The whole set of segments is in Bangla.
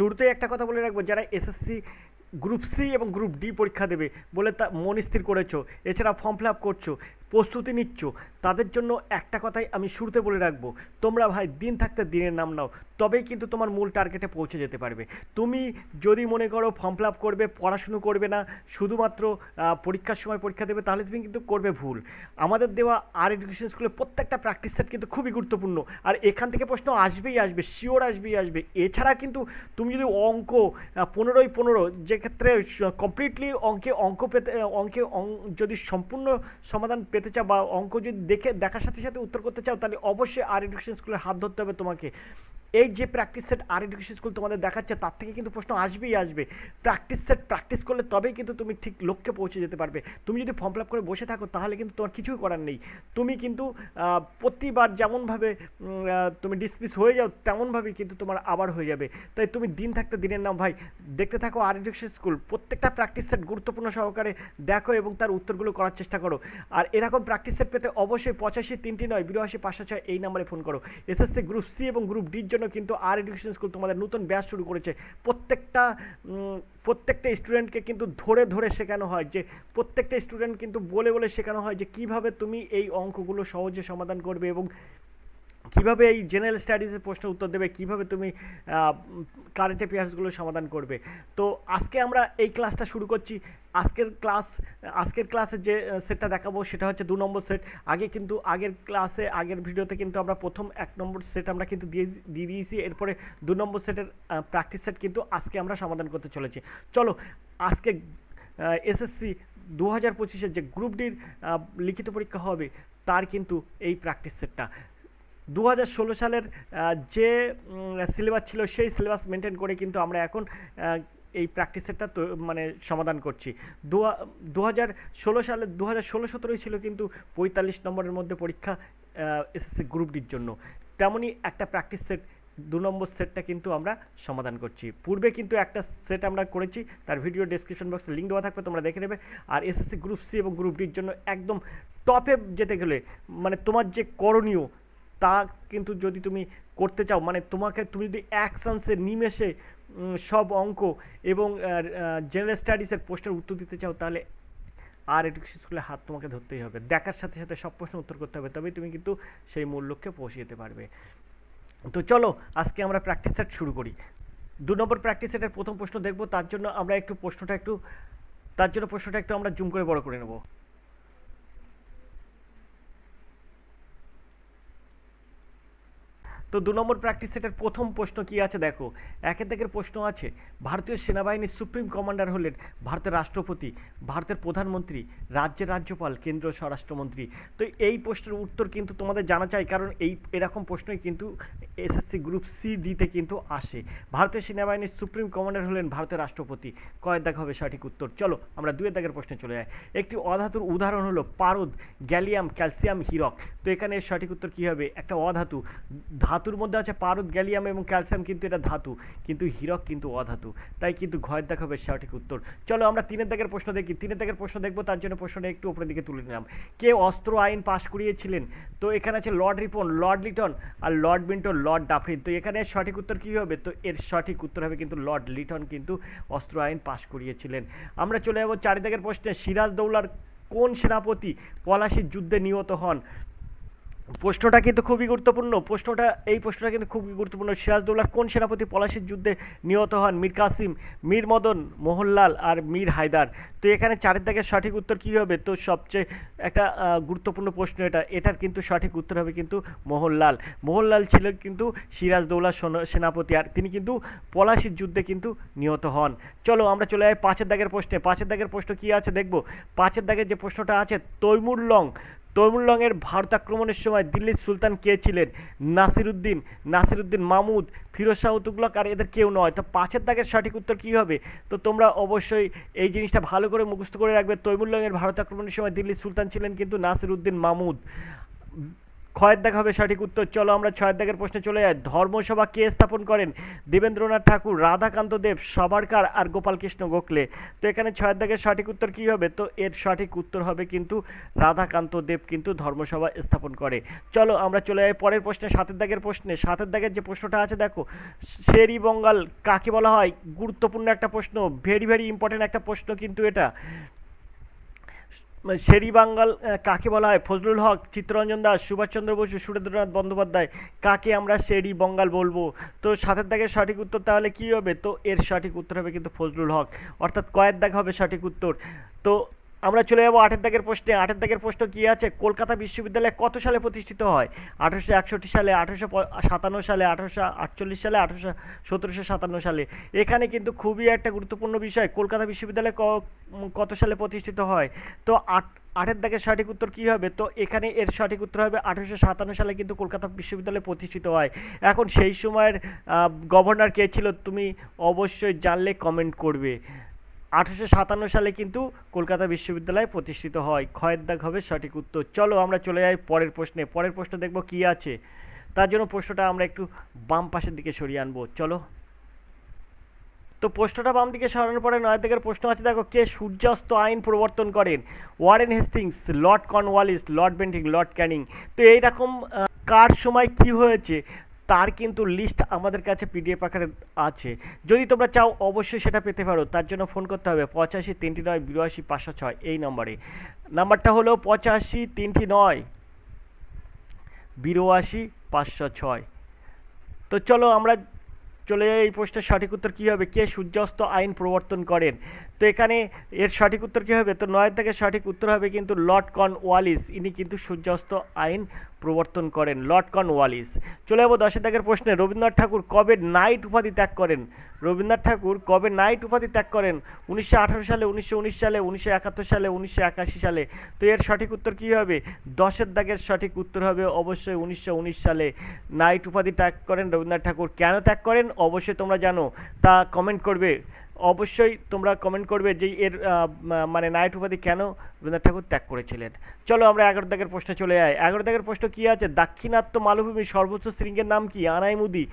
শুরুতেই একটা কথা বলে রাখবো, যারা এসএসসি গ্রুপ সি এবং গ্রুপ ডি পরীক্ষা দেবে বলে তা মন স্থির করেছো, এছাড়া ফর্ম ফিল আপ করছো, প্রস্তুতি নিচ্ছ, তাদের জন্য একটা কথাই আমি শুরুতে বলে রাখবো, তোমরা ভাই দিন থাকতে দিনের নাম নাও, তবেই কিন্তু তোমার মূল টার্গেটে পৌঁছে যেতে পারবে। তুমি যদি মনে করো ফর্ম ফিল আপ করবে, পড়াশুনো করবে না, শুধুমাত্র পরীক্ষার সময় পরীক্ষা দেবে, তাহলে তুমি কিন্তু করবে ভুল। আমাদের দেওয়া আর এডুকেশন স্কুলে প্রত্যেকটা প্র্যাকটিস সেট কিন্তু খুবই গুরুত্বপূর্ণ, আর এখান থেকে প্রশ্ন আসবেই আসবে, শিওর আসবেই আসবে। এছাড়া কিন্তু তুমি যদি অঙ্ক 15-15, যেক্ষেত্রে কমপ্লিটলি অঙ্ক পেতে, যদি সম্পূর্ণ সমাধান পেতে চাও বা অঙ্ক যদি দেখার সাথে সাথে উত্তর করতে চাও, তাহলে অবশ্যই আর এডুকেশন স্কুলের হাত ধরতে হবে তোমাকে। এই যে প্র্যাকটিস সেট আর এডুকেশন স্কুল তোমাদের দেখাচ্ছে, তার থেকে কিন্তু প্রশ্ন আসবেই আসবে। প্র্যাকটিস সেট প্র্যাকটিস করলে তবেই কিন্তু তুমি ঠিক লক্ষ্যে পৌঁছে যেতে পারবে। তুমি যদি ফর্ম ফিল আপ করে বসে থাকো, তাহলে কিন্তু তোমার কিছুই করার নেই। তুমি কিন্তু প্রতিবার যেমনভাবে তুমি ডিসমিস হয়ে যাও, তেমনভাবেই কিন্তু তোমার আবার হয়ে যাবে। তাই তুমি দিন থাকতে দিনের নাম ভাই, দেখতে থাকো আর এডুকেশন স্কুল, প্রত্যেকটা প্র্যাকটিস সেট গুরুত্বপূর্ণ সহকারে দেখো এবং তার উত্তরগুলো করার চেষ্টা করো। আর এরকম প্র্যাকটিস সেট পেতে অবশ্যই 85-3-9-82-506 এই নাম্বারে ফোন করো। এসএসসি গ্রুপ সি এবং গ্রুপ ডির জন্য কিন্তু আর এডুকেশন স্কুল তোমাদের নতুন ব্যাচ শুরু করেছে। প্রত্যেকটা স্টুডেন্টকে কিন্তু ধরে ধরে শেখানো হয়, যে প্রত্যেকটা স্টুডেন্ট কিন্তু বলে বলে শেখানো হয় যে কীভাবে তুমি এই অঙ্কগুলো সহজে সমাধান করবে এবং কীভাবে এই জেনারেল স্টাডিজের প্রশ্নের উত্তর দেবে, কীভাবে তুমি কারেন্ট অ্যাফেয়ার্সগুলো সমাধান করবে। তো আজকে আমরা এই ক্লাসটা শুরু করছি। আজকের ক্লাসে যে সেটটা দেখাবো সেটা হচ্ছে 2 নম্বর সেট। আগের ভিডিওতে কিন্তু আমরা প্রথম 1 নম্বর সেট আমরা কিন্তু দিয়ে দিয়েছি। এরপরে 2 নম্বর সেটের প্র্যাকটিস সেট কিন্তু আজকে আমরা সমাধান করতে চলেছি। চলো আজকে এসএসসি 2025-এর যে গ্রুপ ডির লিখিত পরীক্ষা হবে, তার কিন্তু এই প্র্যাকটিস সেটটা 2016 সালের যে সিলেবাস ছিল, সেই সিলেবাস মেনটেন করে কিন্তু আমরা এখন এই প্র্যাকটিস সেটটা মানে সমাধান করছি। 2016-17 ছিল কিন্তু 45 নম্বরের মধ্যে পরীক্ষা এসএসসি গ্রুপ ডির জন্য। তেমনই একটা প্র্যাকটিস সেট 2 নম্বর সেটটা কিন্তু আমরা সমাধান করছি। পূর্বে কিন্তু একটা সেট আমরা করেছি, তার ভিডিও ডেসক্রিপশন বক্সে লিঙ্ক দেওয়া থাকবে, তোমরা দেখে নেবে। আর এসএসসি গ্রুপ সি এবং গ্রুপ ডির জন্য একদম টপে যেতে গেলে মানে তোমার যে করণীয়, তা কিন্তু যদি তুমি করতে চাও, মানে তুমি যদি এক চান্সে নিমেষে সব অঙ্ক এবং জেনারেল স্টাডিজের প্রশ্নের উত্তর দিতে চাও, তাহলে আর এডুকেশন স্কুলের হাত তোমাকে ধরতেই হবে। দেখার সাথে সাথে সব প্রশ্ন উত্তর করতে হবে, তবেই তুমি কিন্তু সেই মূল লক্ষ্যে পৌঁছে যেতে পারবে। তো চলো আজকে আমরা প্র্যাকটিস সেট শুরু করি। 2 নম্বর প্র্যাকটিস সেটের প্রথম প্রশ্ন দেখব। তার জন্য প্রশ্নটা একটু আমরা জুম করে বড় করে নেব। তো 2 নম্বর প্র্যাকটিস সেটের প্রথম প্রশ্ন কি আছে দেখো। একের দাগের প্রশ্ন আছে, ভারতীয় সেনাবাহিনীর সুপ্রিম কমান্ডার হলেন ভারতের রাষ্ট্রপতি, ভারতের প্রধানমন্ত্রী, রাজ্যের রাজ্যপাল, কেন্দ্রীয় স্বরাষ্ট্রমন্ত্রী। তো এই প্রশ্নের উত্তর কিন্তু তোমাদের জানা চাই, কারণ এরকম প্রশ্নই কিন্তু এসএসসি গ্রুপ সি ডিতে কিন্তু আসে। ভারতীয় সেনাবাহিনীর সুপ্রিম কমান্ডার হলেন ভারতের রাষ্ট্রপতি। কয়ের দাগ হবে সঠিক উত্তর। চলো আমরা 2 দাগের প্রশ্নে চলে যাই। একটি অধাতুর উদাহরণ হলো পারদ, গ্যালিয়াম, ক্যালসিয়াম, হীরক। তো এখানে সঠিক উত্তর কী হবে? একটা অধাতু। ধাতুর মধ্যে আছে পারদ, গ্যালিয়াম এবং ক্যালসিয়াম, কিন্তু এটা ধাতু, কিন্তু হীরক কিন্তু অধাতু। তাই কিন্তু ঘয়ের দাগ হবে সঠিক উত্তর। চলো আমরা 3 দাগের প্রশ্ন দেখি। 3 দাগের প্রশ্ন দেখবো, তার জন্য প্রশ্নটা একটু উপরের দিকে তুলে নিলাম। কে অস্ত্র আইন পাশ করিয়েছিলেন? তো এখানে আছে লর্ড রিপন, লর্ড লিটন, আর লর্ড বিন্টো, লর্ড ডাফরিন। তো এখানে সঠিক উত্তর কী হবে? তো এর সঠিক উত্তর হবে কিন্তু লর্ড লিটন কিন্তু অস্ত্র আইন পাশ করিয়েছিলেন। আমরা চলে যাবো 4 দাগের প্রশ্নে। সিরাজদৌল্লার কোন সেনাপতি পলাশির যুদ্ধে নিহত হন? প্রশ্নটা কিন্তু খুবই গুরুত্বপূর্ণ। এই প্রশ্নটা কিন্তু খুবই গুরুত্বপূর্ণ। সিরাজদৌল্লার কোন সেনাপতি পলাশির যুদ্ধে নিহত হন? মীর কাসিম, মীর মদন, মোহনলাল আর মীর হায়দার। তো এখানে 4 দাগের সঠিক উত্তর কী হবে? তো সবচেয়ে একটা গুরুত্বপূর্ণ প্রশ্ন এটার কিন্তু সঠিক উত্তর হবে কিন্তু মোহনলাল। মোহনলাল ছিলেন কিন্তু সিরাজদৌল্লার সেনাপতি, আর তিনি কিন্তু পলাশির যুদ্ধে কিন্তু নিহত হন। চলো আমরা চলে যাই 5 দাগের প্রশ্নে। 5 দাগের প্রশ্ন কী আছে দেখব। 5 দাগের যে প্রশ্নটা আছে, তৈমুরলংয়ের ভারত আক্রমণের সময় দিল্লির সুলতান কে ছিলেন? নাসিরুদ্দিন মাহমুদ, ফিরোজ শাহ তুগলক, আর এদের কেউ নয়। তো 5 দাগের সঠিক উত্তর কী হবে? তো তোমরা অবশ্যই এই জিনিসটা ভালো করে মুখস্থ করে রাখবে। তৈমুরলংয়ের ভারত আক্রমণের সময় দিল্লির সুলতান ছিলেন কিন্তু নাসিরুদ্দিন মাহমুদ। ক্ষয়ের দাগ হবে সঠিক উত্তর। চলো আমরা ছয়ের দাগের প্রশ্নে চলে যাই। ধর্মসভা কে স্থাপন করেন? দেবেন্দ্রনাথ ঠাকুর, রাধাকান্ত দেব, সাভারকার আর গোপালকৃষ্ণ গোখলে। তো এখানে ছয়ের দাগের সঠিক উত্তর কী হবে? তো এর সঠিক উত্তর হবে কিন্তু রাধাকান্ত দেব কিন্তু ধর্মসভা স্থাপন করে। চলো আমরা চলে যাই পরের প্রশ্নে, সাতের দাগের প্রশ্নে। সাতের দাগের যে প্রশ্নটা আছে দেখো, শেরি বঙ্গাল কাকে বলা হয়? গুরুত্বপূর্ণ একটা প্রশ্ন, ভেরি ভেরি ইম্পর্টেন্ট একটা প্রশ্ন কিন্তু এটা। শেরি বাঙ্গাল কাকে বলা হয়? ফজলুল হক, চিত্তরঞ্জন দাস, সুভাষচন্দ্র বসু, সুরেন্দ্রনাথ বন্দ্যোপাধ্যায়। কাকে আমরা শেরি বঙ্গাল বলবো? তো সাতের দাগের সঠিক উত্তর তাহলে কী হবে? তো এর সঠিক উত্তর হবে কিন্তু ফজলুল হক, অর্থাৎ কয়ের দাগ হবে সঠিক উত্তর। তো আমরা চলে যাবো আটের দাগের প্রশ্নে। আটের দাগের প্রশ্ন কী আছে? কলকাতা বিশ্ববিদ্যালয় কত সালে প্রতিষ্ঠিত হয়? 1861 সালে, 1857 সালে, 1848 সালে, 1757 সালে। এখানে কিন্তু খুবই একটা গুরুত্বপূর্ণ বিষয়, কলকাতা বিশ্ববিদ্যালয় কত সালে প্রতিষ্ঠিত হয়? তো আটের দাগের সঠিক উত্তর কী হবে? তো এখানে এর সঠিক উত্তর হবে 1857 সালে কিন্তু কলকাতা বিশ্ববিদ্যালয় প্রতিষ্ঠিত হয়। এখন সেই সময়ের গভর্নর কে ছিল তুমি অবশ্যই জানলে কমেন্ট করবে। 1857 সালে কিন্তু কলকাতা বিশ্ববিদ্যালয় প্রতিষ্ঠিত হয়। ক্ষয়ের দাগ হবে সঠিক উত্তর। চলো আমরা চলে যাই পরের প্রশ্নে। পরের প্রশ্ন দেখব কী আছে, তার জন্য প্রশ্নটা আমরা একটু বাম পাশের দিকে সরিয়ে আনবো। চলো, তো প্রশ্নটা বাম দিকে সরানোর পরে 9 দাগের প্রশ্ন আছে দেখো, কে সূর্যাস্ত আইন প্রবর্তন করেন? Warren Hastings, Lord Cornwallis, Lord Bentinck, Lord Canning. তো এইরকম কার সময় কি হয়েছে তার কিন্তু লিস্ট আমাদের কাছে পিডিএফ আকারে আছে। যদি তোমরা চাও অবশ্যই সেটা পেতে পারো। তার জন্য ফোন করতে হবে 85 309 82 506 এই নম্বরে। নাম্বারটা হলো 85 309 82 506। তো চলো আমরা চলে যাই এই প্রশ্নের সঠিক উত্তর কী হবে? কে সূর্যাস্ত আইন প্রবর্তন করেন? তো এখানে এর সঠিক উত্তর কী হবে? তো 9 থেকে সঠিক উত্তর হবে কিন্তু লর্ড কর্নওয়ালিস, ইনি কিন্তু সূর্যাস্ত আইন প্রবর্তন করেন, লর্ড কর্নওয়ালিস। চলে যাবো 10 দাগের প্রশ্নে। রবীন্দ্রনাথ ঠাকুর কবে নাইট উপাধি ত্যাগ করেন? রবীন্দ্রনাথ ঠাকুর কবে নাইট উপাধি ত্যাগ করেন? 1918 সালে, 1919 সালে, 1971 সালে, 1981 সালে। তো এর সঠিক উত্তর কী হবে? 10 দাগের সঠিক উত্তর হবে অবশ্যই 1919 সালে নাইট উপাধি ত্যাগ করেন রবীন্দ্রনাথ ঠাকুর। কেন ত্যাগ করেন অবশ্যই তোমরা জানো, তা কমেন্ট করবে। অবশ্যই তোমরা কমেন্ট করবে যে এর মানে নাইট উপাধি কেন রবীন্দ্রনাথ ঠাকুর ত্যাগ করেছিলেন। চলো আমরা 11 দাগের প্রশ্নে চলে যাই। 11 দাগের প্রশ্ন কী আছে? দাক্ষিণাত্য মালভূমির সর্বোচ্চ শৃঙ্গের নাম কি? আনাইমুদি,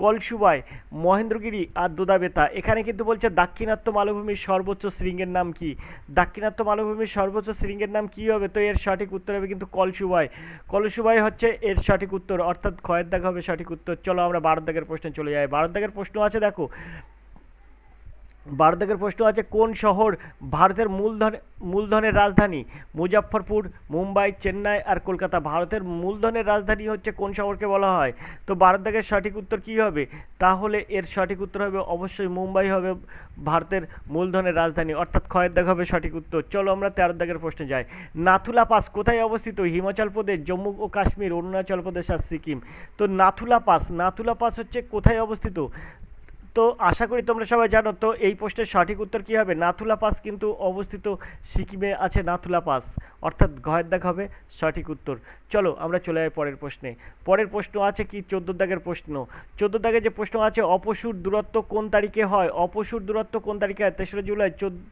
কলসুবাই, মহেন্দ্রগিরি আর দোদাবেতা। এখানে কিন্তু বলছে দাক্ষিণাত্য মালভূমির সর্বোচ্চ শৃঙ্গের নাম কি? দাক্ষিণাত্য মালভূমির সর্বোচ্চ শৃঙ্গের নাম কি হবে? তো এর সঠিক উত্তর হবে কিন্তু কলসুবাই। কলসুবাই হচ্ছে এর সঠিক উত্তর, অর্থাৎ ক্ষয়ের দাগ হবে সঠিক উত্তর। চলো আমরা 12 দাগের প্রশ্নে চলে যাই। 12 দাগের প্রশ্ন আছে দেখো, 12 দাগের প্রশ্ন আছে, কোন শহর ভারতের মূলধনের রাজধানী? মুজাফফরপুর, মুম্বাই, চেন্নাই আর কলকাতা। ভারতের মূলধনের রাজধানী হচ্ছে কোন শহরকে বলা হয়? তো 12 দাগের সঠিক উত্তর কী হবে? তাহলে এর সঠিক উত্তর হবে অবশ্যই মুম্বাই হবে ভারতের মূলধনের রাজধানী, অর্থাৎ ক্ষয়ের দাগ হবে সঠিক উত্তর। চলো আমরা 13 দাগের প্রশ্নে যাই। নাথুলা পাস কোথায় অবস্থিত? হিমাচল প্রদেশ, জম্মু ও কাশ্মীর, অরুণাচল প্রদেশ আর সিকিম। তো নাথুলা পাস হচ্ছে কোথায় অবস্থিত? তো আশা করি তোমরা সবাই জানো। তো এই প্রশ্নের সঠিক উত্তর কী হবে? নাথুলা পাস কিন্তু অবস্থিত সিকিমে আছে নাথুলা পাস, অর্থাৎ ঘয়ের দাগ হবে সঠিক উত্তর। চলো আমরা চলে যাই পরের প্রশ্নে। পরের প্রশ্ন আছে কি? 14 দাগের প্রশ্ন। 14 দাগে যে প্রশ্ন আছে, অপসূর দূরত্ব কোন তারিখে হয়? অপসূর দূরত্ব কোন তারিখে হয়? 3রা জুলাই,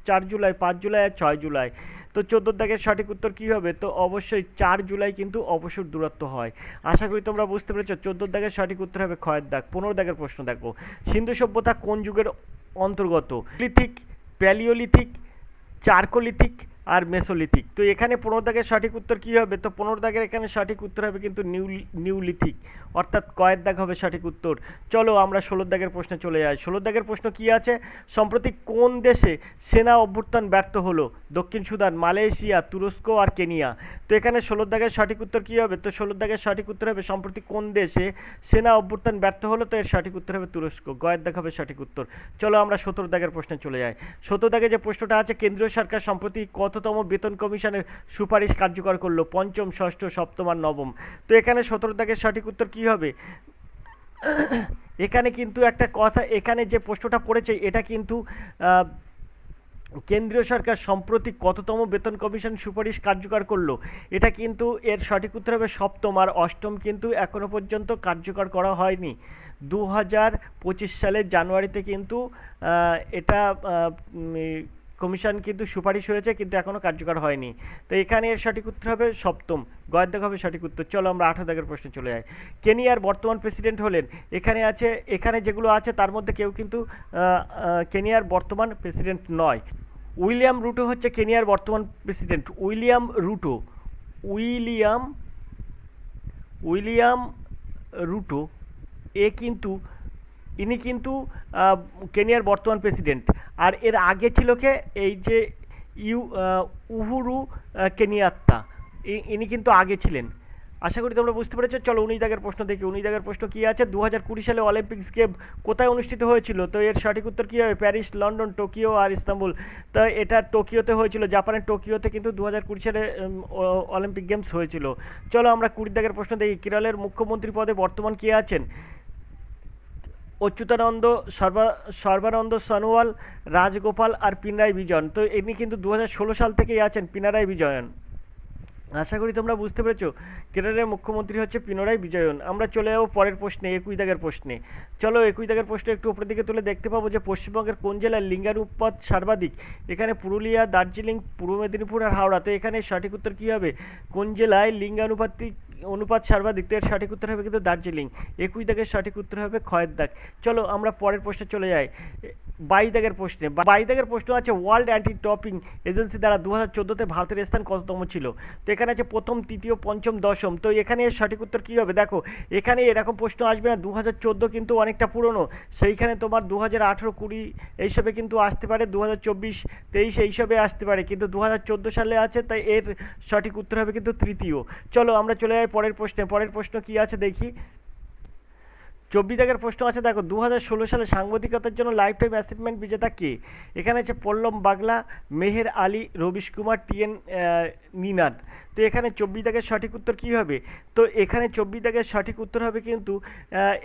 4 জুলাই, 5 জুলাই আর 6 জুলাই। তো 14 দাগের সঠিক উত্তর কী হবে? তো অবশ্যই 4 জুলাই কিন্তু অপসূর দূরত্ব হয়। আশা করি তোমরা বুঝতে পেরেছো। 14 দাগের সঠিক উত্তর হবে ক্ষয়ের দাগ। 15 দাগের প্রশ্ন দেখো, সিন্ধু সভ্যতা কোন যুগের অন্তর্গত? লিথিক, প্যালিওলিথিক, চারকোলিথিক আর মেসোলিথিক। তো এখানে 15 দাগের সঠিক উত্তর কী হবে? তো 15 দাগের এখানে সঠিক উত্তর হবে কিন্তু নিউলিথিক, অর্থাৎ কয়ের দাগ হবে সঠিক উত্তর। চলো আমরা 16 দাগের প্রশ্নে চলে যাই। 16 দাগের প্রশ্ন কী আছে? সম্প্রতি কোন দেশে সেনা অভ্যুত্থান ব্যর্থ হলো? দক্ষিণ সুদান, মালয়েশিয়া, তুরস্ক আর কেনিয়া। তো এখানে 16 দাগের সঠিক উত্তর কী হবে? তো 16 দাগের সঠিক উত্তর হবে সম্প্রতি কোন দেশে সেনা অভ্যুত্থান ব্যর্থ হলো? তো এর সঠিক উত্তর হবে তুরস্ক। গয়ের দাগ হবে সঠিক উত্তর। চলো আমরা 17 দাগের প্রশ্নে চলে যাই। 17 দাগে যে প্রশ্নটা আছে, কেন্দ্রীয় সরকার সম্প্রতি কততম বেতন কমিশনের সুপারিশ কার্যকর করলো? 5ম, 6ষ্ঠ, 7ম আর 9ম। তো এখানে 17 দাগের সঠিক উত্তর কী হবে? এখানে কিন্তু একটা কথা, এখানে যে প্রশ্নটা পড়েছে এটা কিন্তু কেন্দ্রীয় সরকার সম্প্রতি কততম বেতন কমিশন সুপারিশ কার্যকর করলো, এটা কিন্তু এর সঠিক উত্তর হবে 7ম, আর 8ম কিন্তু এখনও পর্যন্ত কার্যকর করা হয়নি। 2025 সালের জানুয়ারিতে কিন্তু এটা কমিশন কিন্তু সুপারিশ হয়েছে কিন্তু এখনও কার্যকর হয়নি। তো এখানে এর সঠিক উত্তর হবে সপ্তম, গয়ের দাগ হবে সঠিক উত্তর। চলো আমরা 18 দাগের প্রশ্নে চলে যাই। কেনিয়ার বর্তমান প্রেসিডেন্ট হলেন, এখানে যেগুলো আছে তার মধ্যে কেউ কিন্তু কেনিয়ার বর্তমান প্রেসিডেন্ট নয়। উইলিয়াম রুটো হচ্ছে কেনিয়ার বর্তমান প্রেসিডেন্ট। উইলিয়াম উইলিয়াম রুটো ইনি কিন্তু কেনিয়ার বর্তমান প্রেসিডেন্ট। আর এর আগে ছিল কে, এই যে উহুরু কেনিয়াত্তা, ইনি কিন্তু আগে ছিলেন। আশা করি তোমরা বুঝতে পেরেছো। চলো 19 দাগের প্রশ্ন দেখি। 19 দাগের প্রশ্ন কী আছে, 2020 সালে অলিম্পিক্স গেম কোথায় অনুষ্ঠিত হয়েছিল? তো এর সঠিক উত্তর কী হবে? প্যারিস, লন্ডন, টোকিও আর ইস্তাম্বুল। তো এটা টোকিওতে হয়েছিল, জাপানের টোকিওতে কিন্তু 2020 সালে অলিম্পিক গেমস হয়েছিল। চলো আমরা 20 দাগের প্রশ্ন দেখি। কেরলের মুখ্যমন্ত্রী পদে বর্তমান কে আছেন? অচ্যুতানন্দ, সর্বানন্দ সোনোয়াল, রাজগোপাল আর পিনারাই বিজয়ন। তো ইনি কিন্তু 2016 সাল থেকেই আছেন পিনারাই বিজয়ন। আশা করি তোমরা বুঝতে পেরেছো। কেরলের মুখ্যমন্ত্রী হচ্ছে পিনারাই বিজয়ন। আমরা চলে যাবো পরের প্রশ্নে, 21 দাগের প্রশ্নে। চলো 21 দাগের প্রশ্ন একটু উপরের দিকে তুলে দেখতে পাবো যে পশ্চিমবঙ্গের কোন জেলায় লিঙ্গানুপাত সর্বাধিক? এখানে পুরুলিয়া, দার্জিলিং, পূর্ব মেদিনীপুর আর হাওড়া। তো এখানে সঠিক উত্তর কী হবে? কোন জেলায় অনুপাত সর্বাধিক? তো এর সঠিক উত্তর হবে কিন্তু দার্জিলিং। 21 দাগের সঠিক উত্তর হবে খয়ের দাগ। চলো আমরা পরের প্রশ্নে চলে যাই। 22 দাগের প্রশ্নে। 22 দাগের প্রশ্ন আছে, ওয়ার্ল্ড অ্যান্টি ডোপিং এজেন্সি দ্বারা 2014-তে ভারতের স্থান কততম ছিল? তো এখানে আছে প্রথম, তৃতীয়, পঞ্চম, দশম। তো এখানে এর সঠিক উত্তর কী হবে? দেখো এখানে এরকম প্রশ্ন আসবে না। 2014 কিন্তু অনেকটা পুরনো, সেইখানে তোমার 2018, 20 এইসবে কিন্তু আসতে পারে, 2024, 23 এইসবে আসতে পারে, কিন্তু 2014 সালে আছে, তাই এর সঠিক উত্তর হবে কিন্তু তৃতীয়। চলো আমরা চলে যাই পরের প্রশ্নে। পরের প্রশ্ন কী আছে দেখি। 24 দাগের প্রশ্ন আছে, দেখো 2016 সালে সাংবাদিকতার জন্য লাইফ টাইম অ্যাচিভমেন্ট বিজেতা কে? এখানে আছে পল্লম বাগলা, মেহের আলী, রবিশ কুমার, টিএন নিনাদ। তো এখানে 24 দাগের সঠিক উত্তর কী হবে? তো এখানে 24 দাগের সঠিক উত্তর হবে কিন্তু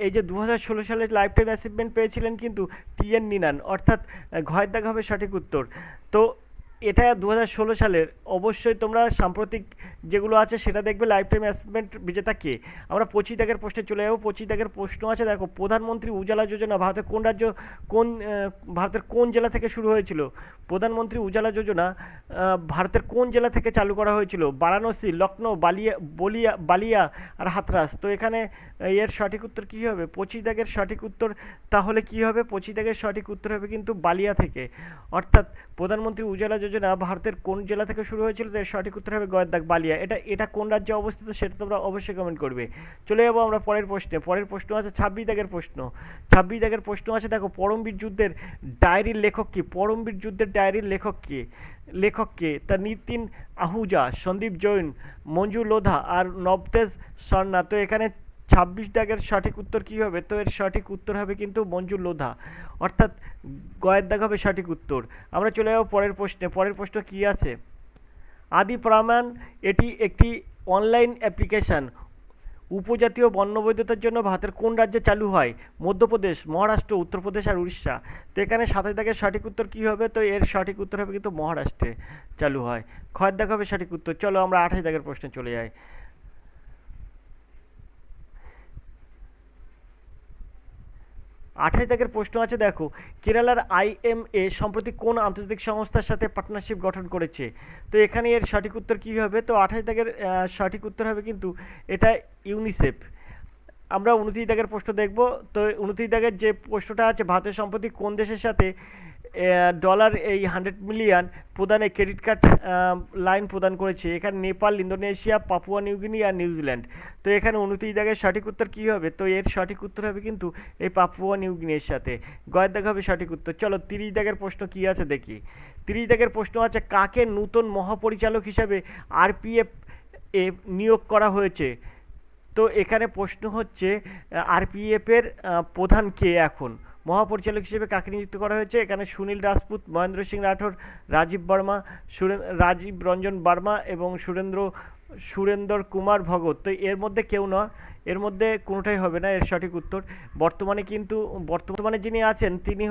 এই যে 2016 সালে লাইফ টাইম অ্যাচিভমেন্ট পেয়েছিলেন কিন্তু টিএন নিনান, অর্থাৎ ঘয়ের দাগ হবে সঠিক উত্তর। তো এটা 2016 সালের। অবশ্যই তোমরা সাম্প্রতিক যেগুলো আছে সেটা দেখবে লাইফ টাইম অ্যাচিভমেন্ট বিজেতা কে। আমরা 25 দাগের প্রশ্নে চলে যাবো। 25 দাগের প্রশ্ন আছে, দেখো প্রধানমন্ত্রী উজালা যোজনা ভারতের কোন জেলা থেকে শুরু হয়েছিল? প্রধানমন্ত্রী উজালা যোজনা ভারতের কোন জেলা থেকে চালু করা হয়েছিল? বারাণসী, লখনৌ, বালিয়া আর হাথরাস। তো এখানে এর সঠিক উত্তর কী হবে? 25 দাগের সঠিক উত্তর তাহলে কী হবে? 25 দাগের সঠিক উত্তর হবে কিন্তু বালিয়া থেকে। অর্থাৎ প্রধানমন্ত্রী উজালা যোজনা ভারতের কোন জেলা থেকে শুরু হয়েছিল? এর সঠিক উত্তর হবে গয়ের দাগ বালিয়া। এটা কোন রাজ্যে অবস্থিত সেটা তোমরা অবশ্যই কমেন্ট করবে। চলে যাবো আমরা পরের প্রশ্নে। পরের প্রশ্ন আছে 26 দাগের প্রশ্ন। 26 দাগের প্রশ্ন আছে, দেখো পরমবীর যুদ্ধের ডায়েরির লেখক কি? পরমবীর যুদ্ধের ডায়েরির লেখক কে? তা নিতিন আহুজা, সন্দীপ জৈন, মঞ্জু লোধা আর নবতেজ সরনা। তো এখানে 26 দাগের সঠিক উত্তর কী হবে? তো এর সঠিক উত্তর হবে কিন্তু মঞ্জু লোধা, অর্থাৎ গয়ের দাগ হবে সঠিক উত্তর। আমরা চলে যাবো পরের প্রশ্নে। পরের প্রশ্ন কী আছে? আদি প্রমাণ এটি একটি অনলাইন অ্যাপ্লিকেশান। উপজাতীয় বর্ণবৈধতার জন্য ভারতের কোন রাজ্যে চালু হয়? মধ্যপ্রদেশ, মহারাষ্ট্র, উত্তরপ্রদেশ আর উড়িষ্যা। তো এখানে 27 দাগের সঠিক উত্তর কী হবে? তো এর সঠিক উত্তর হবে কিন্তু মহারাষ্ট্রে চালু হয়। খয়ের দাগ হবে সঠিক উত্তর। চলো আমরা 28 দাগের প্রশ্নে চলে যাই। 28 দাগের প্রশ্ন আছে, দেখো কেরালার IMA সম্প্রতি কোন আন্তর্জাতিক সংস্থার সাথে পার্টনারশিপ গঠন করেছে? তো এখানে এর সঠিক উত্তর কী হবে? তো 28 দাগের সঠিক উত্তর হবে কিন্তু এটা ইউনিসেফ। আমরা 29 দাগের প্রশ্ন দেখব। তো 29 দাগের যে প্রশ্নটা আছে, ভারতের সম্প্রতি কোন দেশের সাথে ডলার এই 100 মিলিয়ন প্রদানে ক্রেডিট কার্ড লাইন প্রদান করেছে? এখানে নেপাল, ইন্দোনেশিয়া, পাপুয়া নিউগিনি আর নিউজিল্যান্ড। তো এখানে 29 দাগের সঠিক উত্তর কী হবে? তো এর সঠিক উত্তর হবে কিন্তু এই পাপুয়া নিউগিনির সাথে। গয়ের দাগ হবে সঠিক উত্তর। চলো 30 দাগের প্রশ্ন কী আছে দেখি। 30 দাগের প্রশ্ন আছে, কাকে নূতন মহাপরিচালক হিসাবে RPF নিয়োগ করা হয়েছে? তো এখানে প্রশ্ন হচ্ছে RPF-এর প্রধান কে এখন? মহাপরিচালক হিসেবে কাকে নিযুক্ত করা হয়েছে? এখানে সুনীল রাজপুত, মহেন্দ্র সিং রাঠোর, রাজীব রঞ্জন বার্মা এবং সুরেন্দর কুমার ভগত। তো এর মধ্যে কেউ নয়, এর মধ্যে কোনোটাই হবে না এর সঠিক উত্তর। বর্তমানে যিনি আছেন তিনি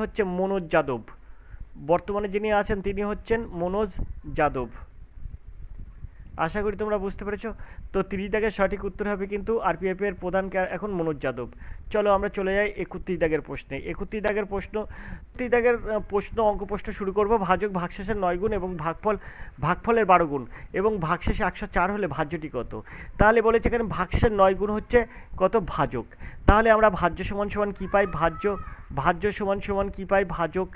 হচ্ছেন মনোজ যাদব। আশা করি তোমরা বুঝতে পেরেছো। তো 30 দাগের সঠিক উত্তর হবে কিন্তু আরপিএফ এর প্রধান এখন মনোজ যাদব। চলো আমরা চলে যাই 31 দাগের প্রশ্নে। 31 দাগের প্রশ্ন, 31 দাগের প্রশ্ন অঙ্ক প্রশ্ন শুরু করব। ভাজক ভাগশেষের 9 গুণ এবং ভাগফলের 12 গুণ এবং ভাগশেষে 104 হলে ভাজ্যটি কত? তাহলে বলেছে এখানে ভাগশেষের 9 গুণ হচ্ছে কত? ভাজক। তাহলে আমরা ভাজ্য সমান সমান কী পাই? ভাজ্য সমান সমান কী পাই? ভাজক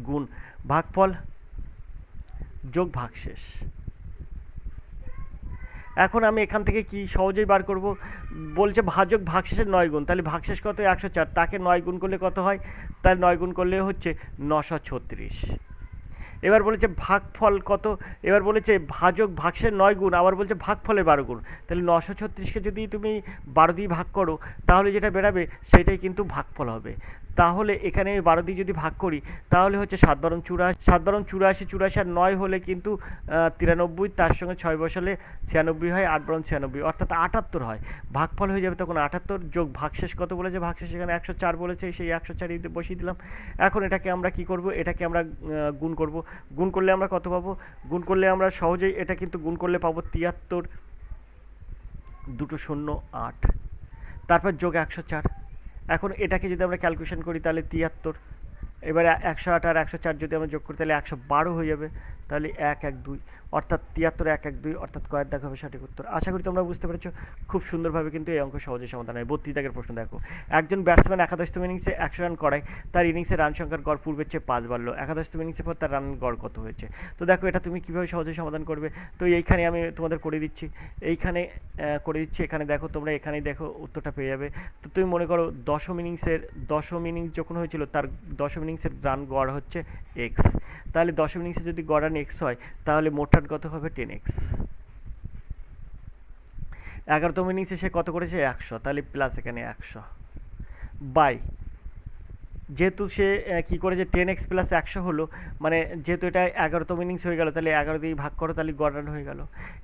গুণ ভাগফল যোগ ভাগশেষ। এখন আমি এখান থেকে কি সহজেই বার করব? বলছে ভাজক ভাগশেষের 9 গুণ, তাহলে ভাগশেষ কত? 104, তাকে 9 গুণ করলে কত হয়? তার 9 গুণ করলে হচ্ছে 936। এবার বলেছে ভাগফল কত? এবার বলেছে ভাজক ভাগশেষের 9 গুণ, আবার বলছে ভাগফলের 12 গুণ। তাহলে 936কে যদি তুমি 12 দিয়ে ভাগ করো তাহলে যেটা বেরাবে সেটাই কিন্তু ভাগফল হবে। তাহলে এখানে আমি 12 দিয়ে যদি ভাগ করি তাহলে হচ্ছে 7 বারং 84, 7 বারং 84, 84 আর 9 হলে কিন্তু 93, তার সঙ্গে 6 বসালে 96 হয়, 8 বারং 96 অর্থাৎ 78 হয়। ভাগফল হয়ে যাবে তখন 78 যোগ ভাগশেষ কত বলেছে? ভাগশেষ এখানে 104 বলেছে, সেই 104 বসিয়ে দিলাম। এখন এটাকে আমরা কি করব? এটাকে আমরা গুণ করব। গুণ করলে আমরা কত পাবো? গুণ করলে আমরা সহজেই এটা কিন্তু গুণ করলে পাবো 73, 2 0 8, তারপর যোগ 104। এখন এটাকে যদি আমরা ক্যালকুলেশন করি তাহলে 73, এবারে 108 আর 104 যদি আমরা যোগ করি তাহলে 112 হয়ে যাবে। তাহলে 112 অর্থাৎ 73 112 অর্থাৎ কয়ের দাগ হবে সঠিক উত্তর। আশা করি তোমরা বুঝতে পেরেছো। খুব সুন্দরভাবে কিন্তু এই অঙ্ক সহজে সমাধান হয়। 32 দাগের প্রশ্ন দেখো। একজন ব্যাটসম্যান একাদশতম ইনিংসে 100 রান করায় তার ইনিংসে রান সংখ্যার গড় পূর্বের চেয়ে 5 বাড়লো। একাদশতম ইনিংসের পর তার রান গড় কত হয়েছে? তো দেখো এটা তুমি কীভাবে সহজে সমাধান করবে। তো এইখানে আমি তোমাদের করে দিচ্ছি, এইখানে করে দিচ্ছি। এখানে দেখো, তোমরা এখানেই দেখো উত্তরটা পেয়ে যাবে। তো তুমি মনে করো দশম ইনিংস যখন হয়েছিল তার দশম ইনিংসের রান গড় হচ্ছে এক্স। তাহলে দশম ইনিংসে যদি গড় রান এক্স হয় তাহলে মোট রান কত হবে? 10x। 11তম ইনিংসে সে কত করেছে? 100, তাহলে প্লাস এখানে 100 বাই, যেহেতু সে কী করেছে 10x প্লাস 100 হলো, মানে যেহেতু এটা 11তম ইনিংস হয়ে গেল তাহলে 11 দিয়ে ভাগ করো, তাহলে গড় রান হয়ে গেল।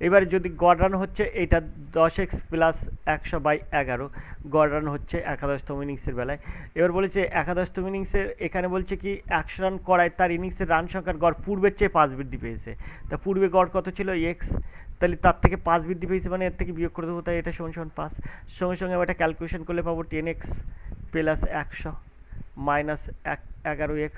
এবার যদি গড় রান হচ্ছে এটা 10x প্লাস 100 বাই 11, গড় রান হচ্ছে একাদশতম ইনিংসের বেলায়। এবার বলেছে একাদশতম ইনিংসের, এখানে বলছে কি 100 রান করায় তার ইনিংসের রান সংখ্যার গড় পূর্বের চেয়ে 5 বৃদ্ধি পেয়েছে। তা পূর্বে গড় কত ছিল? x, তাহলে তার থেকে 5 বৃদ্ধি পেয়েছে, মানে এর থেকে বিয়োগ করে দেবো, তাই এটা সমান সমান 5। সঙ্গে সঙ্গে এটা ক্যালকুলেশন করলে পাবো 10x প্লাস 100 মাইনাস 11x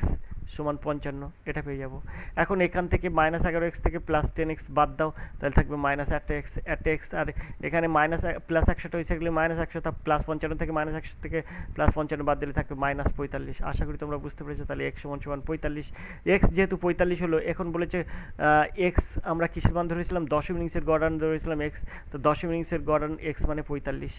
সমান 55, এটা পেয়ে যাব। এখন এখান থেকে মাইনাস 11x থেকে প্লাস 10x বাদ দাও, তাহলে থাকবে মাইনাস 8x, আর এখানে মাইনাস প্লাস 100টা হয়েছে গেলে মাইনাস 100, তা প্লাস 55 থেকে মাইনাস 100 থেকে প্লাস 55 বাদ দিলে থাকবে মাইনাস 45। আশা করি তোমরা বুঝতে পেরেছো। তাহলে x সমান সমান 45। x যেহেতু 45 হলো, এখন বলেছে x আমরা কিসের মান ধরেছিলাম? দশম ইনিংসের গড় রান ধরেছিলাম x, তো দশম ইনিংসের গড় রান x মানে 45।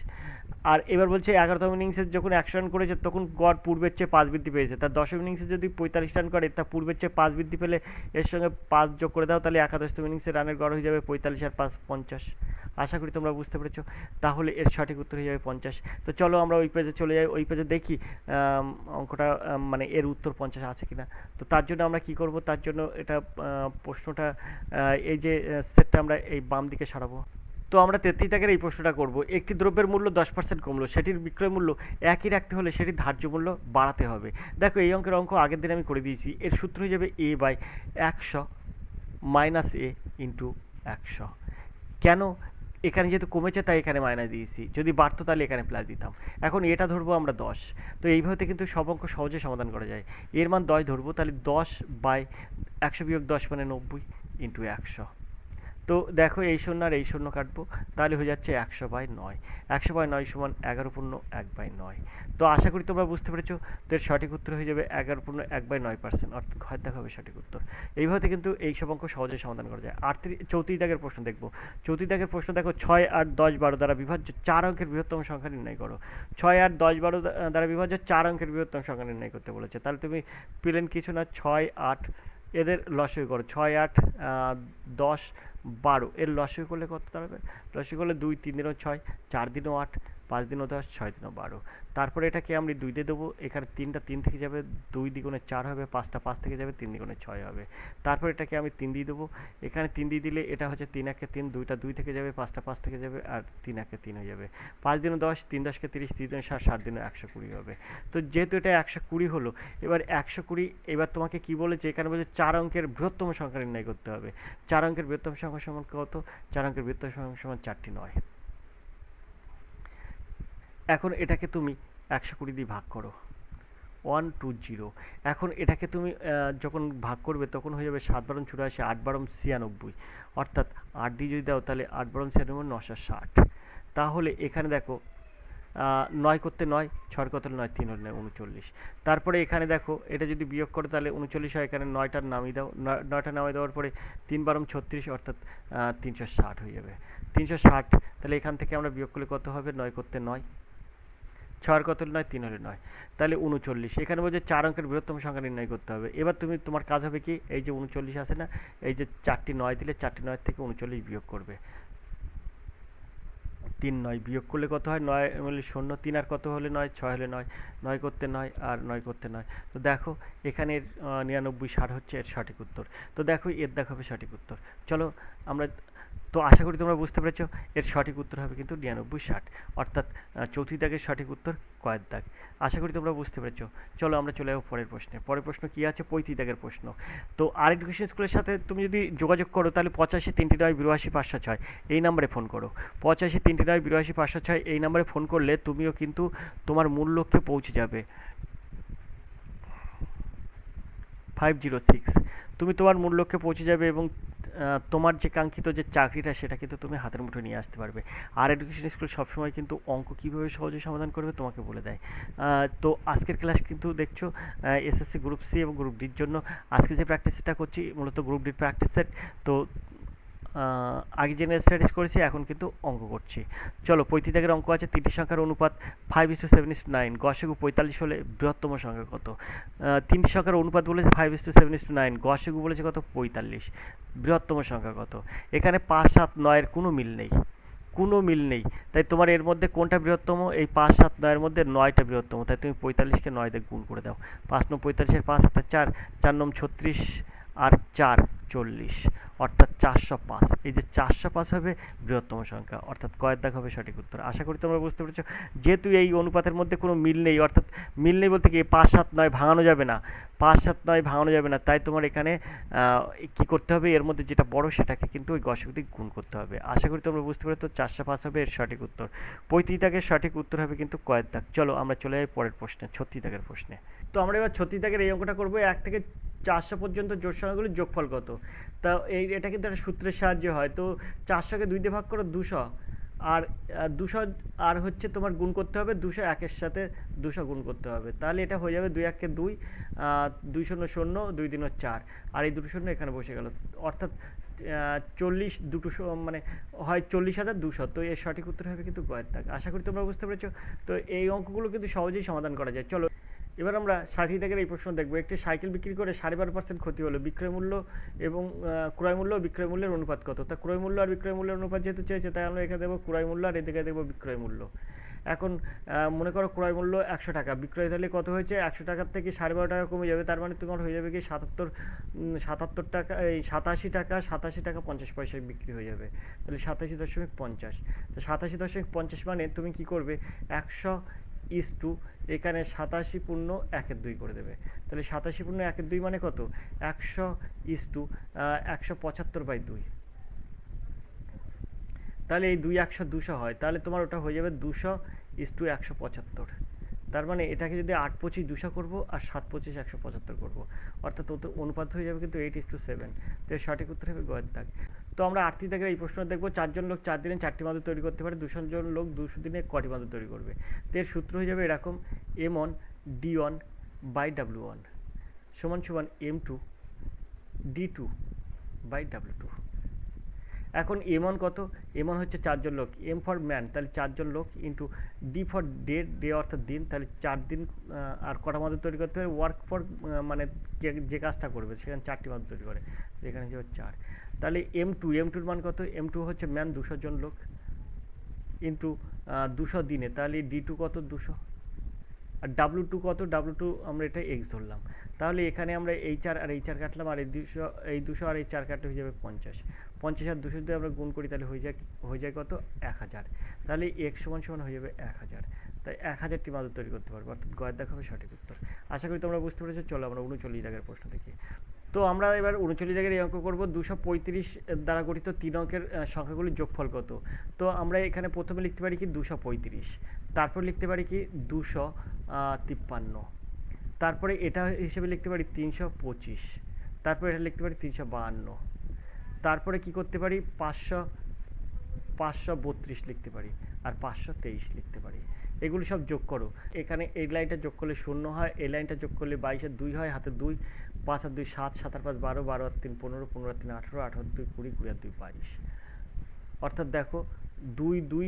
আর এবার বলছে 11তম ইনিংসে যখন 100 রান করেছে তখন গড় পূর্বের চেয়ে 5 বৃদ্ধি পেয়েছে। তার দশম ইনিংসে যদি 45 রান করে তা পূর্বের চেয়ে 5 বৃদ্ধি পেলে এর সঙ্গে 5 যোগ করে দাও, তাহলে একাদশতম ইনিংসের রানের গড় হয়ে যাবে 45 আর 5 50। আশা করি তোমরা বুঝতে পেরেছো। তাহলে এর সঠিক উত্তর হয়ে যাবে 50। তো চলো আমরা ওই পেজে চলে যাই, ওই পেজে দেখি অঙ্কটা মানে এর উত্তর 50 আছে কিনা। তো তার জন্য আমরা কি করব? তার জন্য এটা প্রশ্নটা এই যে সেটটা আমরা এই বাম দিকে সরাবো। তো আমরা 33 দাগের এই প্রশ্নটা করব। একটি দ্রব্যের মূল্য 10% কমলো, সেটির বিক্রয় মূল্য একই রাখতে হলে সেটির ধার্য মূল্য বাড়াতে হবে। দেখো এই অঙ্কের অঙ্ক আগের দিন আমি করে দিয়েছি। এর সূত্র হয়ে যাবে a by 100 minus a into 100। কেন? এখানে যেহেতু কমেছে তাই এখানে মাইনাস দিয়েছি, যদি বাড়তো তাহলে এখানে প্লাস দিতাম। এখন এটা ধরবো আমরা 10। তো এইভাবে কিন্তু সব অঙ্ক সহজে সমাধান করা যায়। এর মান 10 ধরবো, তাহলে 10 বাই 100 বিয়োগ 10 মানে 90 ইন্টু 100। তো দেখো এই শূন্য আর এই শূন্য কাটবো, তাহলে হয়ে যাচ্ছে 100/9। 100/9 সমান 11/1/9। তো আশা করি তোমরা বুঝতে পেরেছো। তো এর সঠিক উত্তর হয়ে যাবে 11/1/9%, অর্থাৎ ঘর দেখা হবে সঠিক উত্তর। এইভাবে কিন্তু এই সব অঙ্ক সহজে সমাধান করা যায়। 34 দাগের প্রশ্ন দেখবো। 34 দাগের প্রশ্ন দেখো, 6, 8, 10, 12 দ্বারা বিভাজ্য 4 অঙ্কের বৃহত্তম সংখ্যা নির্ণয় করো। 6, 8, 10, 12 দ্বারা বিভাজ্য 4 অঙ্কের বৃহত্তম সংখ্যা নির্ণয় করতে বলেছে। তাহলে তুমি পেলেন কিছু না, 6, 8 এদের লসাগু করো। 6, 8, 10, 12 এর লসাগু করলে কত দাঁড়াবে? লসাগু করলে 2, 3 দিনও 6, 4 দিনও 8, 5 দিনও 10, 6 দিনও 12। তারপরে এটাকে আমরা 2 দিয়ে দেবো, এখানে 3টা 3 থেকে যাবে, 2 দ্বিগুণে 4 হবে, 5টা 5 থেকে যাবে, 3 দ্বিগুণে 6 হবে। তারপর এটাকে আমি 3 দিয়ে দেবো, এখানে 3 দিয়ে দিলে এটা হচ্ছে 3 একে 3, 2টা 2 থেকে যাবে, 5টা 5 থেকে যাবে, আর 3 একে 3 হয়ে যাবে। 5 দিনে 10, 3 10কে 30, 3 দিনে 60, 60 দিনে 120 হবে। তো যেহেতু এটা 120 হলো, এবার 120, এবার তোমাকে কি বলেছে এখানে, বলেছে 4 অঙ্কের বৃহত্তম সংখ্যা নির্ণয় করতে হবে। 4 অঙ্কের বৃহত্তম সংখ্যা সমান কত? 4 অঙ্কের বৃহত্তম সংখ্যা সমান 4টি 9। এখন এটাকে তুমি 120 দিয়ে ভাগ করো, 120। এখন এটাকে তুমি যখন ভাগ করবে তখন হয়ে যাবে 7 বারং 84, 8 বারং 96, অর্থাৎ 8 দিয়ে যদি দাও তাহলে 8 বারং 96, 960। তাহলে এখানে দেখো 9 করতে 9, 6 কত 9, 3 হলে 39। তারপরে এখানে দেখো এটা যদি বিয়োগ করো তাহলে 39 হয়, এখানে 9টার নামিয়ে দাও, 9টা নামিয়ে দেওয়ার পরে 3 বারং 36, অর্থাৎ 360 হয়ে যাবে। 360, তাহলে এখান থেকে আমরা বিয়োগ করলে কত হবে? 9 করতে 9, 6 কত 9, 3 হলে 9, তাহলে 39। এখানে বলছে 4 অঙ্কের বৃহত্তম সংখ্যা নির্ণয় করতে হবে। এবার তোমার কাজ হবে কি, এই যে 39 আছে না, এই যে 4টি 9 দিলে 4টি 9 থেকে 39 বিয়োগ করবে। 3 9 বিয়োগ করলে কত হয়? 9 হলে 0, 3 আর কত হলে 9, 6 হলে 9, 9 করতে 9 আর 9 করতে 9। তো দেখো এখানে 99 60 হচ্ছে এর সঠিক উত্তর। তো দেখো এর দেখাবে সঠিক উত্তর। চলো আমরা, তো আশা করি তোমরা বুঝতে পেরেছো, এর সঠিক উত্তর হবে কিন্তু 99 60, অর্থাৎ চৌথি দাগের সঠিক উত্তর কয়ের দাগ। আশা করি তোমরা বুঝতে পেরেছো। চলো আমরা চলে যাবো পরের প্রশ্নে। পরের প্রশ্ন কী আছে? 35 দাগের প্রশ্ন। তো আর এডুকেশন স্কুলের সাথে তুমি যদি যোগাযোগ করো তাহলে 85 3 9 82 506 এই নাম্বারে ফোন করো। 85 3 9 82 506 এই নাম্বারে ফোন করলে তুমিও কিন্তু তোমার মূল লক্ষ্যে পৌঁছে যাবে। 506, তুমি তোমার মূল লক্ষ্যে পৌঁছে যাবে এবং তোমার যে কাঙ্ক্ষিত যে চাকরিটা সেটা কিন্তু তুমি হাতের মুঠোয় নিয়ে আসতে পারবে। আর এডুকেশন স্কুল সবসময় কিন্তু অঙ্ক কীভাবে সহজে সমাধান করবে তোমাকে বলে দেয়। তো আজকের ক্লাস কিন্তু দেখছো এসএসসি গ্রুপ সি এবং গ্রুপ ডির জন্য আজকে যে প্র্যাকটিসটা করছি মূলত গ্রুপ ডির প্র্যাকটিস সেট। তো আগে জেনারেল স্টাডিজ করেছি, এখন কিন্তু অঙ্ক করছি। চলো 35 দাগের অঙ্ক আছে। 3টি সংখ্যার অনুপাত 5:7:9, গসাগু 45 হলে বৃহত্তম সংখ্যা কত? 3টি সংখ্যার অনুপাত বলেছে 5:7:9, গসাগু বলেছে কত? 45, বৃহত্তম সংখ্যা কত? এখানে 5 7 9-এর কোনো মিল নেই, কোনো মিল নেই। তাই তোমার এর মধ্যে কোনটা বৃহত্তম? এই 5 7 9-এর মধ্যে 9টা বৃহত্তম, তাই তুমি 45কে 9 দিয়ে গুণ করে দাও। 5 9 45, 5 7 4, 4 9 36 আর 4 40, অর্থাৎ 405। এই যে 405 হবে বৃহত্তম সংখ্যা, অর্থাৎ কয়ের দাগ হবে সঠিক উত্তর। আশা করি তোমরা বুঝতে পেরেছো। যেহেতু এই অনুপাতের মধ্যে কোনো মিল নেই, অর্থাৎ মিল নেই বলতে কি 5 7 9 ভাঙানো যাবে না, 5 7 9 ভাঙানো যাবে না, তাই তোমার এখানে কি করতে হবে? এর মধ্যে যেটা বড় সেটাকে কিন্তু ওই গসাগু দিয়ে গুণ করতে হবে। আশা করি তোমরা বুঝতে পেরেছো। 405 হবে এর সঠিক উত্তর। 35 দাগের সঠিক উত্তর হবে কিন্তু কয়ের দাগ। চলো আমরা চলে যাই পরের প্রশ্নে, 36 দাগের প্রশ্নে। তো আমরা এবার 36 দাগের এই অঙ্কটা করবো। 1 থেকে 400 পর্যন্ত জোড় সংখ্যাগুলির যোগফল কত? তা এটা কিন্তু একটা সূত্রের সাহায্যে হয়। তো 400কে 2 দিয়ে ভাগ করো, 200, আর 200 আর হচ্ছে তোমার গুণ করতে হবে 200 1-এর সাথে 200 গুণ করতে হবে, তাহলে এটা হয়ে যাবে 2 1-কে 2, 2 0 0, 2 3 4, আর এই দুটো শূন্য এখানে বসে গেল, অর্থাৎ 40 দুটো মানে হয় 40,200। তো এর সঠিক উত্তর হবে কিন্তু গয়ের দাগ। আশা করি তোমরা বুঝতে পেরেছো। তো এই অঙ্কগুলো কিন্তু সহজেই সমাধান করা যায়। চলো এবার আমরা 60 দাগের এই প্রশ্ন দেখবো। একটি সাইকেল বিক্রি করে 12.5% ক্ষতি হলো, বিক্রয় মূল্য এবং ক্রয় মূল্য বিক্রয় মূল্যের অনুপাত কত? তা ক্রয় মূল্য আর বিক্রয় মূল্যের অনুপাত যেহেতু চেয়েছে, তাই আমরা এখানে দেবো ক্রয় মূল্য আর এদিকে দেবো বিক্রয় মূল্য। এখন মনে করো ক্রয় মূল্য 100 টাকা, বিক্রয় তাহলে কত হয়েছে? 100 টাকার থেকে 12.5 টাকা কমে যাবে, তার মানে তোমার হয়ে যাবে কি 77 টাকা, এই 87 টাকা, 87 টাকা 50 পয়সায় বিক্রি হয়ে যাবে, তাহলে 87.50। তো 87.50 মানে তুমি কি করবে? 100 ইস টু এখানে 87 পূর্ণ 1/2 করে দেবে, তাহলে 87 পূর্ণ 1/2 মানে কত? 100 ইস টু 175/2, তাহলে এই 2 100 200 হয়, তাহলে তোমার ওটা হয়ে যাবে 200 ইস টু 175। তার মানে এটাকে যদি 8 25 200 করবো আর 7 25 175 করবো, অর্থাৎ অনুপাত হয়ে যাবে কিন্তু 8:7। তো এর সঠিক উত্তর হবে গয়ের দাগ। তো আমরা 38 দাগের এই প্রশ্ন দেখবো। 4 জন লোক 4 দিনে 4টি মাদুর তৈরি করতে পারে, 200 জন লোক 200 দিনে কটি মাদুর তৈরি করবে? তো এর সূত্র হয়ে যাবে এরকম, M1 D1 বাই W1 সমান সমান M2 D2 বাই W2। এখন M1 কত? M1 হচ্ছে 4 জন লোক, M ফর ম্যান তাহলে 4 জন লোক, ইন্টু D ফর ডে অর্থাৎ দিন, তাহলে 4 দিন আর কটা মাদুর তৈরি করতে হবে? ওয়ার্ক ফর মানে যে কাজটা করবে সেখানে 4টি মাদুর তৈরি করে, এখানে হচ্ছে 4। তাহলে M2 এর মান কত? M2 হচ্ছে ম্যান 200 জন লোক, ইন্টু 200 দিনে, তাহলে D2 কত 200, আর W2 কত, W2 আমরা এটা x ধরলাম। তাহলে এখানে আমরা এই 4 আর এই 4 কাটলাম, আর এই 200 আর এই 4 কাটলে হয়ে যাবে 50, 50 আর 200 দিয়ে আমরা গুণ করি তাহলে হয়ে যায় কত 1000। তাহলে x সমান সমান হয়ে যাবে 1000। তাই 1000টি মাদুর তৈরি করতে পারবো, অর্থাৎ গয়ের দাগ হবে সঠিক উত্তর। আশা করি তোমরা বুঝতে পেরেছো। চলো আমরা 39 দাগের প্রশ্ন দেখি। তো আমরা এবার 39 দাগের এই অঙ্ক করবো। 235 দ্বারা গঠিত 3 অঙ্কের সংখ্যাগুলির যোগফল কত। তো আমরা এখানে প্রথমে লিখতে পারি কি 235, তারপর লিখতে পারি কি 253, তারপরে এটা হিসেবে লিখতে পারি 325, তারপরে এটা লিখতে পারি 352, তারপরে কি করতে পারি 532 লিখতে পারি, আর 523 লিখতে পারি। এগুলি সব যোগ করো। এখানে এই লাইনটা যোগ করলে 0 হয়, এই লাইনটা যোগ করলে 22 আর 2 হয়, হাতে 2, 5 আর 2 7, 7 আর 5 12, 12 আর 3 15, 15 আর 3 18, 18 আর 2 20, 20 আর 2 22। অর্থাৎ দেখো 2 2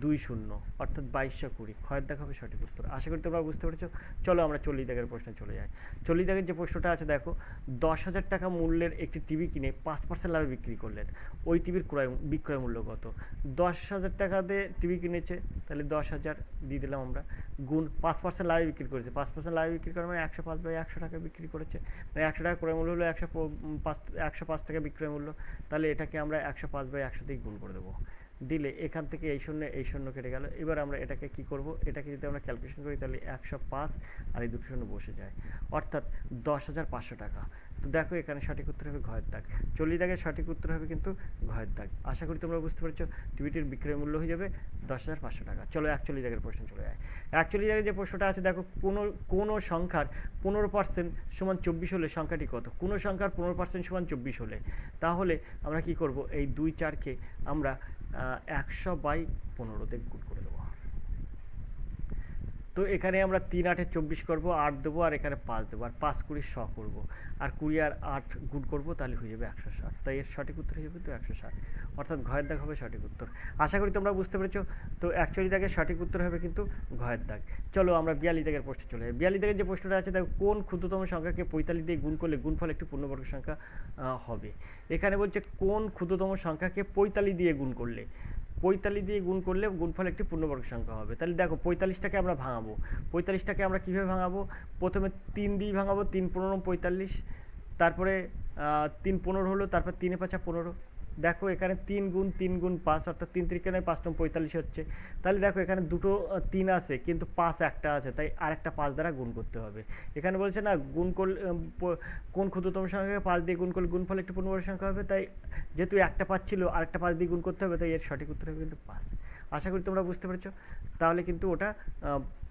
2 0, অর্থাৎ 2220। ক্ষয়ের দাগ হবে সঠিক উত্তর। আশা করি তোমরা বুঝতে পেরেছো। চলো আমরা 40 দাগের প্রশ্নে চলে যাই। 40 দাগের যে প্রশ্নটা আছে দেখো, 10,000 টাকা মূল্যের একটি টিভি কিনে 5% লাভে বিক্রি করলেন, ওই টিভির বিক্রয় মূল্য কত। 10,000 টাকা দিয়ে টিভি কিনেছে, তাহলে 10,000 দিয়ে দিলাম আমরা, গুণ 5% লাভে বিক্রি করেছে। 5% লাভে বিক্রি করে মানে 105/100 টাকা বিক্রি করেছে, মানে 100 টাকা ক্রয় মূল্য হলো 105 টাকা বিক্রয় মূল্য। তাহলে এটাকে আমরা 105/100 দিয়ে গুণ করে দেবো, দিলে এখান থেকে এই শূন্য কেটে গেল। এবার আমরা এটাকে কি করব, এটাকে যদি আমরা ক্যালকুলেশন করি তাহলে 105 আর এই দুটো শূন্য বসে যায়, অর্থাৎ 10,500 টাকা। তো দেখো এখানে সঠিক উত্তর হবে ঘয়ের দাগ। 40 দাগের সঠিক উত্তর হবে কিন্তু ঘয়ের দাগ। আশা করি তোমরা বুঝতে পেরেছো। টিভিটির বিক্রয় মূল্য হয়ে যাবে 10,500 টাকা। চলো 41 দাগের প্রশ্ন চলে যায়। 41 দাগের যে প্রশ্নটা আছে দেখো, কোনো সংখ্যার 15% সমান 24 হলে সংখ্যাটি কত। কোনো সংখ্যার 15% সমান 24 হলে তাহলে আমরা কি করব, এই 2 4কে আমরা 100/15 দিয়ে গুণ করে দেবো। তো এখানে আমরা 3 8 24 করবো, 8 দেবো, আর এখানে 5 দেবো, আর 5 20 100 করবো, আর 20 আর 8 গুণ করবো, তাহলে হয়ে যাবে 160। তাই এর সঠিক উত্তর হয়ে যাবে তো 160, অর্থাৎ ঘয়ের দাগ হবে সঠিক উত্তর। আশা করি তোমরা বুঝতে পেরেছো। তো 41 দাগের সঠিক উত্তর হবে কিন্তু ঘয়ের দাগ। চলো আমরা 42 দাগের প্রশ্নে চলে যাই। 42 দাগের যে প্রশ্নটা আছে দেখো, কোন ক্ষুদ্রতম সংখ্যাকে 45 দিয়ে গুণ করলে গুণফল একটি পূর্ণবর্গ সংখ্যা হবে। এখানে বলছে কোন ক্ষুদ্রতম সংখ্যাকে 45 দিয়ে গুণ করলে 45 দিয়ে গুণ করলে গুণফল একটি পূর্ণবর্গ সংখ্যা হবে। তাহলে দেখো 45টাকে আমরা ভাঙাবো। 45টাকে আমরা কীভাবে ভাঙাবো, প্রথমে 3 দিয়ে ভাঙাবো, 3 15 45, তারপরে 3 15 হলো, তারপর 3 5 15। দেখো এখানে 3 গুণ 3 গুণ 5, অর্থাৎ 3 3 5 45 হচ্ছে। তাহলে দেখো এখানে দুটো 3 আছে কিন্তু 5 একটা আছে, তাই আরেকটা 5 দ্বারা গুণ করতে হবে। এখানে বলছে না গুণ করলে কোন ক্ষুদ্রতম সংখ্যাকে 5 দিয়ে গুণ করলে গুণফল একটি পূর্ণবর্গ সংখ্যা হবে, তাই যেহেতু একটা 5 ছিল আরেকটা 5 দিয়ে গুণ করতে হবে, তাই এর সঠিক উত্তর হবে কিন্তু 5। আশা করি তোমরা বুঝতে পেরেছো। তাহলে কিন্তু ওটা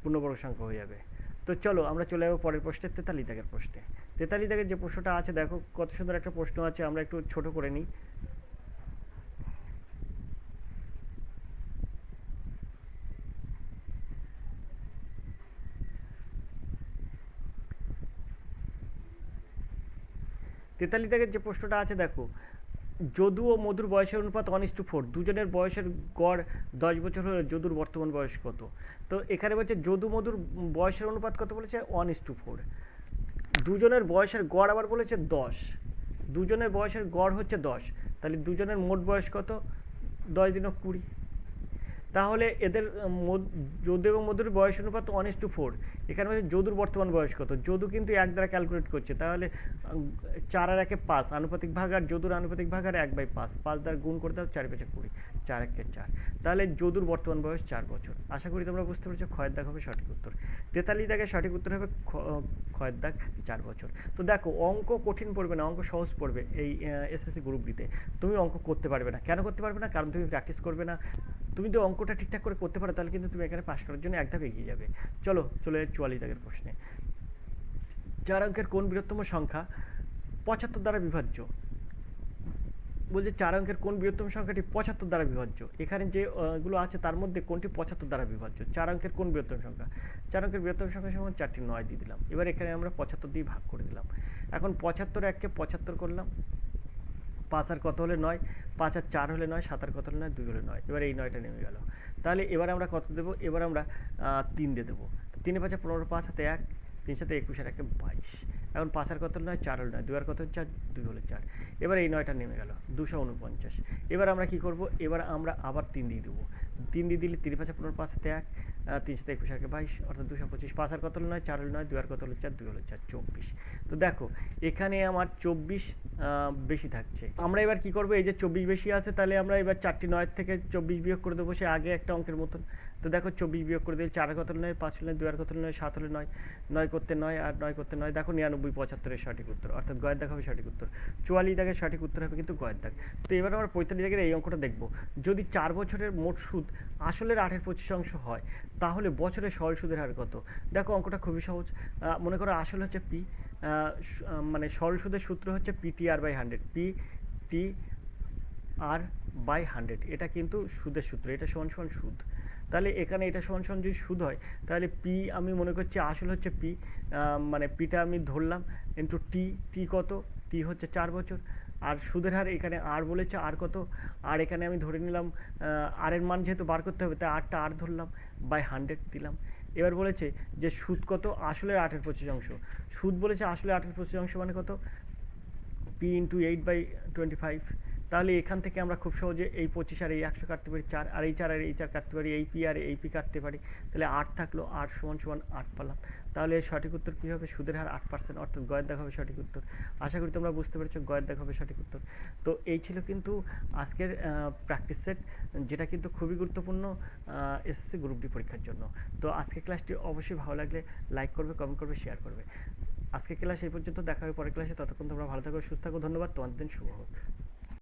পূর্ণবর্গ সংখ্যা হয়ে যাবে। তো চলো আমরা চলে যাবো পরের প্রশ্নে, 43 দাগের প্রশ্নে। 43 দাগের যে প্রশ্নটা আছে দেখো, কত সুন্দর একটা প্রশ্ন আছে, আমরা একটু ছোট করে নিই। তেতাল্লিশ দাগের যে প্রশ্নটা আছে দেখো, যদু ও মধুর বয়সের অনুপাত 1:4, দুজনের বয়সের গড় 10 বছর হলে যদুর বর্তমান বয়স কত। তো এখানে বলছে যদু মধুর বয়সের অনুপাত কত বলেছে, 1:4। দুজনের বয়সের গড় আবার বলেছে 10, দুজনের বয়সের গড় হচ্ছে 10, তাহলে দুজনের মোট বয়স কত, 10 × 20। তাহলে এদের যদু এবং মধুর বয়স অনুপাত 1:4। এখানে হচ্ছে যদুর বর্তমান বয়স কত, যদু কিন্তু 1 দ্বারা ক্যালকুলেট করছে, তাহলে 4 আর 1 5 আনুপাতিক ভাগ, আর যদুর আনুপাতিক ভাগ, আর 1/5, 5 দ্বারা গুণ করে দাও, 4 5 20, 4 1 4। তাহলে যদুর বর্তমান বয়স 4 বছর। আশা করি তোমরা বুঝতে পেরেছো। ক্ষয়ের দাগ হবে সঠিক উত্তর। 43 দাগের সঠিক উত্তর হবে ক্ষয়ের দাগ 4 বছর। তো দেখো অঙ্ক কঠিন পড়বে না, অঙ্ক সহজ পড়বে এই এসএসসি গ্রুপ ডিতে। তুমি অঙ্ক করতে পারবে না, কেন করতে পারবে না, কারণ তুমি প্র্যাকটিস করবে না। তুমি তো অঙ্কটা ঠিকঠাক করে করতে পারো, তাহলে কিন্তু তুমি এখানে পাস করার জন্য এক ধাপ এগিয়ে যাবে। চলো চলে 44 দাগের প্রশ্নে। 4 অঙ্কের কোন বৃহত্তম সংখ্যা 75 দ্বারা বিভাজ্য। বলছে 4 অঙ্কের কোন বৃহত্তম সংখ্যাটি 75 দ্বারা বিভাজ্য। এখানে যে গুলো আছে তার মধ্যে কোনটি 75 দ্বারা বিভাজ্য। 4 অঙ্কের কোন বৃহত্তম সংখ্যা, 4 অঙ্কের বৃহত্তম সংখ্যা সমান 4টি 9 দিয়ে দিলাম। এবার এখানে আমরা 75 দিয়ে ভাগ করে দিলাম। এখন 75 1কে 75 করলাম, 5 আর কত হলে 9, 5 আর 4 হলে 9, 7 আর কত হলে 9, 2 হলে 9। এবার এই 9টা নেমে গেল। তাহলে এবার আমরা কত দেবো, এবার আমরা 3 দিয়ে দেবো। 3 5 15, 5 হাতে 1, তিন সাথে 21 আর 1 22। এখন 5 আর কত নয়, 4 হলো নয়, 2 আর কত 4, 2 হলো 4। এবার এই 9টা নেমে গেল, 249। এবার আমরা কি করব, এবার আমরা আবার 3 দিয়ে দেবো। 3 দিয়ে দিলে 3 5 15, 5 হাতে 1, 3 সাথে 21 আর 1 22, অর্থাৎ 225। 5 আর কত হলো নয়, 4 হলো নয়, 2 আর কত হলো 4, 2 হলো 4, 24। তো দেখো এখানে আমার 24 বেশি থাকছে। আমরা এবার কি করব, এই যে 24 বেশি আছে, তাহলে আমরা এবার 4টি 9 থেকে 24 বিয়োগ করে দেবো, সে আগে একটা অঙ্কের মতন। তো দেখো 24 বিয়োগ করে দিলে 4 আর কত হলো নয়, 5 হলো নয়, 2 আর কত হলো নয়, 7 হলো নয়, 9 করতে 9 আর 9 করতে 9, দেখো 99 75 এর সঠিক উত্তর, অর্থাৎ গয়ের দাগ হবে সঠিক উত্তর। 44 দাগের সঠিক উত্তর হবে কিন্তু গয়ের দাগ। তো এবার আমরা 45 দাগের এই অঙ্কটা দেখব। যদি 4 বছরের মোট সুদ আসলের 8/25 হয়, তাহলে বছরে সরল সুদের হার কত? দেখো অঙ্কটা খুবই সহজ। মনে করো আসল হচ্ছে পি, মানে সরল সুদের সূত্র হচ্ছে PTR/100, PTR/100, এটা কিন্তু সুদের সূত্র, এটা সমান সমান সুদ। তাহলে এখানে এটা সমান সমান যদি সুদ হয়, তাহলে পি আমি মনে করছি আসল হচ্ছে পি, মানে পিটা আমি ধরলাম, ইন্টু টি কত, টি হচ্ছে 4 বছর। আর সুদের হার এখানে আর বলেছে, আর কত, আর এখানে আমি ধরে নিলাম আর এর মান যেহেতু বার করতে হবে, তাই আরটা আর ধরলাম, বাই 100 দিলাম। এবার বলেছে যে সুদ কত আসলের 8/25, সুদ বলেছে আসলে 8/25 মানে কত, পি ইন্টু 8/25। তাহলে এখান থেকে আমরা খুব সহজে এই 25 আর এই 100 কাটতে পারি, 4 আর এই 4 আর এই 4 কাটতে পারি, এই পি আর এই পি কাটতে পারি, তাহলে 8 থাকলো, 8 সমান সমান 8 পেলাম। তাহলে এর সঠিক উত্তর কী হবে, সুদের হার 8%, অর্থাৎ গয়ের দাগ হবে সঠিক উত্তর। আশা করি তোমরা বুঝতে পেরেছো, গয়ের দাগ হবে সঠিক উত্তর। তো এই ছিল কিন্তু আজকের প্র্যাকটিস সেট, যেটা কিন্তু খুবই গুরুত্বপূর্ণ এসএসসি গ্রুপ ডি পরীক্ষার জন্য। তো আজকের ক্লাসটি অবশ্যই ভালো লাগলে লাইক করবে, কমেন্ট করবে, শেয়ার করবে। আজকে ক্লাস এই পর্যন্ত, দেখা হবে পরের ক্লাসে। ততক্ষণ তোমরা ভালো থাকো, সুস্থ থাকো। ধন্যবাদ, তোমাদের দিন শুভ হোক।